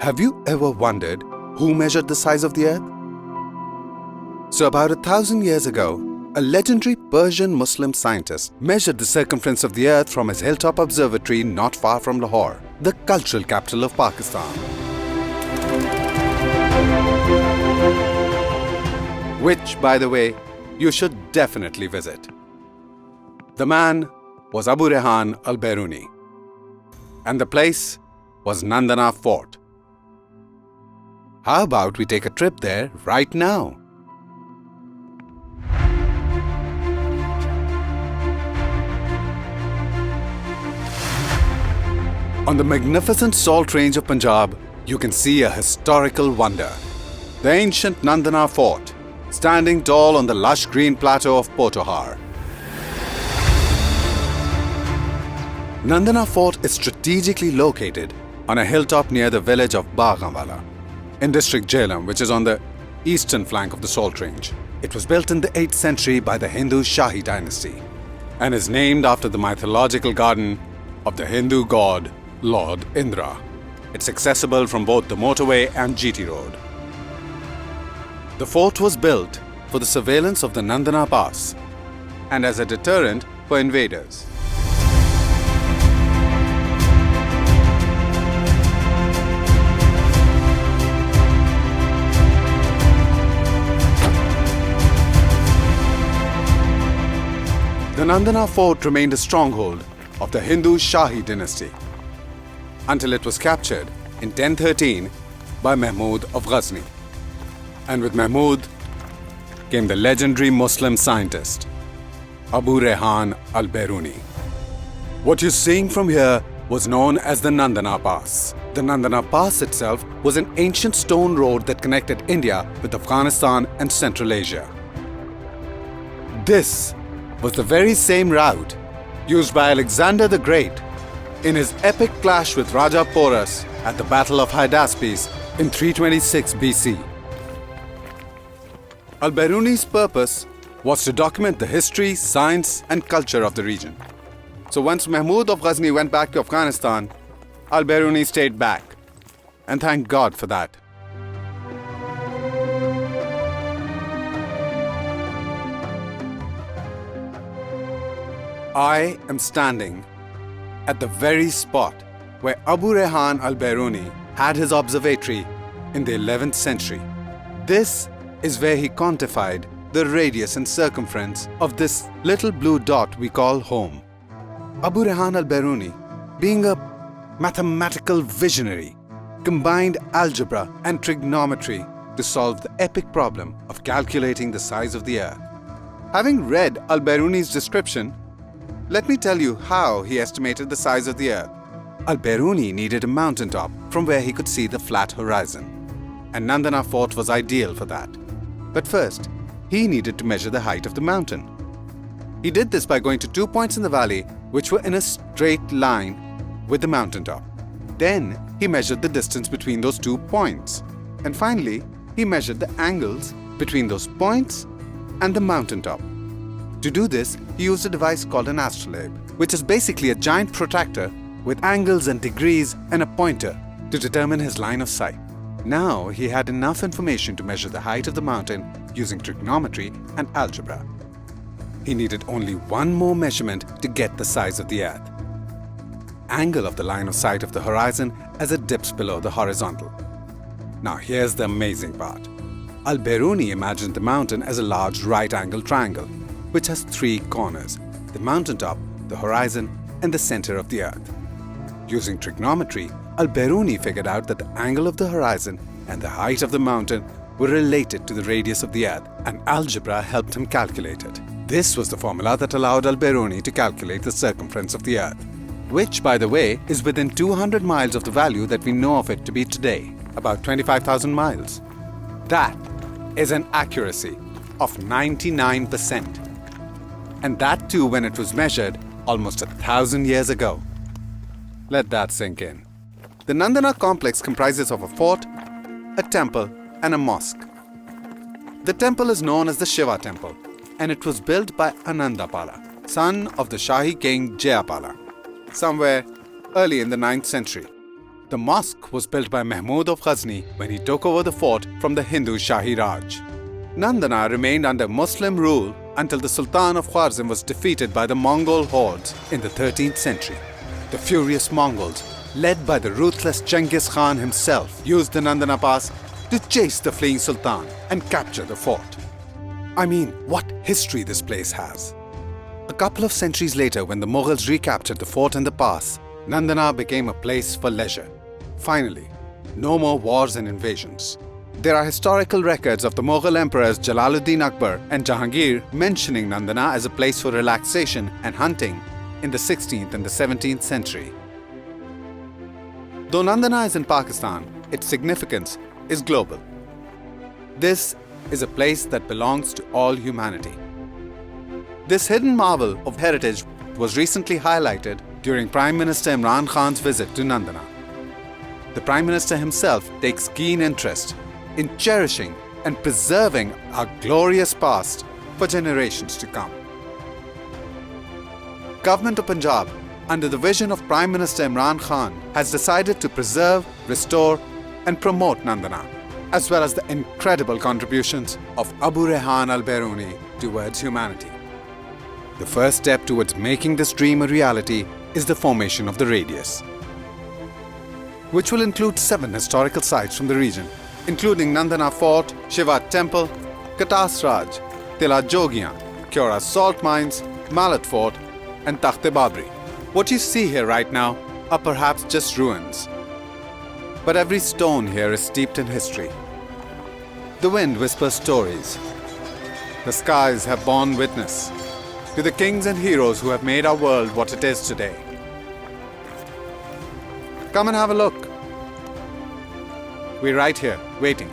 Have you ever wondered who measured the size of the earth? So about 1,000 years ago, a legendary Persian Muslim scientist measured the circumference of the earth from his hilltop observatory not far from Lahore, the cultural capital of Pakistan. Which, by the way, you should definitely visit. The man was Abu Rehan al-Biruni, and the place was Nandana Fort. How about we take a trip there right now? On the magnificent salt range of Punjab, you can see a historical wonder. The ancient Nandana Fort, standing tall on the lush green plateau of Potohar. Nandana Fort is strategically located on a hilltop near the village of Baghanwala, in district Jhelum, which is on the eastern flank of the Salt Range. It was built in the 8th century by the Hindu Shahi dynasty and is named after the mythological garden of the Hindu god Lord Indra. It's accessible from both the motorway and GT road. The fort was built for the surveillance of the Nandana Pass and as a deterrent for invaders. The Nandana Fort remained a stronghold of the Hindu Shahi dynasty until it was captured in 1013 by Mahmud of Ghazni. And with Mahmud came the legendary Muslim scientist Abu Rehan al-Biruni. What you're seeing from here was known as the Nandana Pass. The Nandana Pass itself was an ancient stone road that connected India with Afghanistan and Central Asia. This was the very same route used by Alexander the Great in his epic clash with Raja Porus at the Battle of Hydaspes in 326 BC. Al-Biruni's purpose was to document the history, science and culture of the region. So once Mahmud of Ghazni went back to Afghanistan, Al-Biruni stayed back. And thank God for that. I am standing at the very spot where Abu Rehan al-Biruni had his observatory in the 11th century. This is where he quantified the radius and circumference of this little blue dot we call home. Abu Rehan al-Biruni, being a mathematical visionary, combined algebra and trigonometry to solve the epic problem of calculating the size of the earth. Having read al-Biruni's description, let me tell you how he estimated the size of the earth. Al-Biruni needed a mountaintop from where he could see the flat horizon, and Nandana Fort was ideal for that. But first, he needed to measure the height of the mountain. He did this by going to 2 points in the valley which were in a straight line with the mountaintop. Then he measured the distance between those 2 points. And finally, he measured the angles between those points and the mountaintop. To do this, he used a device called an astrolabe, which is basically a giant protractor with angles and degrees and a pointer to determine his line of sight. Now he had enough information to measure the height of the mountain using trigonometry and algebra. He needed only one more measurement to get the size of the earth. Angle of the line of sight of the horizon as it dips below the horizontal. Now here's the amazing part. Al-Biruni imagined the mountain as a large right-angled triangle, which has 3 corners: the mountaintop, the horizon, and the center of the earth. Using trigonometry, Al-Biruni figured out that the angle of the horizon and the height of the mountain were related to the radius of the earth, and algebra helped him calculate it. This was the formula that allowed Al-Biruni to calculate the circumference of the earth, which, by the way, is within 200 miles of the value that we know of it to be today, about 25,000 miles. That is an accuracy of 99%. And that too when it was measured almost 1,000 years ago. Let that sink in. The Nandana complex comprises of a fort, a temple, and a mosque. The temple is known as the Shiva temple, and it was built by Anandapala, son of the Shahi king Jayapala, somewhere early in the 9th century. The mosque was built by Mahmud of Ghazni when he took over the fort from the Hindu Shahi Raj. Nandana remained under Muslim rule until the Sultan of Khwarizm was defeated by the Mongol hordes in the 13th century. The furious Mongols, led by the ruthless Genghis Khan himself, used the Nandana Pass to chase the fleeing Sultan and capture the fort. I mean, what history this place has. A couple of centuries later, when the Mughals recaptured the fort and the pass, Nandana became a place for leisure. Finally, no more wars and invasions. There are historical records of the Mughal emperors Jalaluddin Akbar and Jahangir mentioning Nandana as a place for relaxation and hunting in the 16th and the 17th century. Though Nandana is in Pakistan, its significance is global. This is a place that belongs to all humanity. This hidden marvel of heritage was recently highlighted during Prime Minister Imran Khan's visit to Nandana. The Prime Minister himself takes keen interest in cherishing and preserving our glorious past for generations to come. Government of Punjab, under the vision of Prime Minister Imran Khan, has decided to preserve, restore and promote Nandana, as well as the incredible contributions of Abu Rehan al-Biruni towards humanity. The first step towards making this dream a reality is the formation of the radius, which will include 7 historical sites from the region, including Nandana Fort, Shiva Temple, Katas Raj, Tila Jogiyan, Kyora Salt Mines, Malat Fort and Takht-e-Babri. What you see here right now are perhaps just ruins, but every stone here is steeped in history. The wind whispers stories. The skies have borne witness to the kings and heroes who have made our world what it is today. Come and have a look. We're right here, waiting.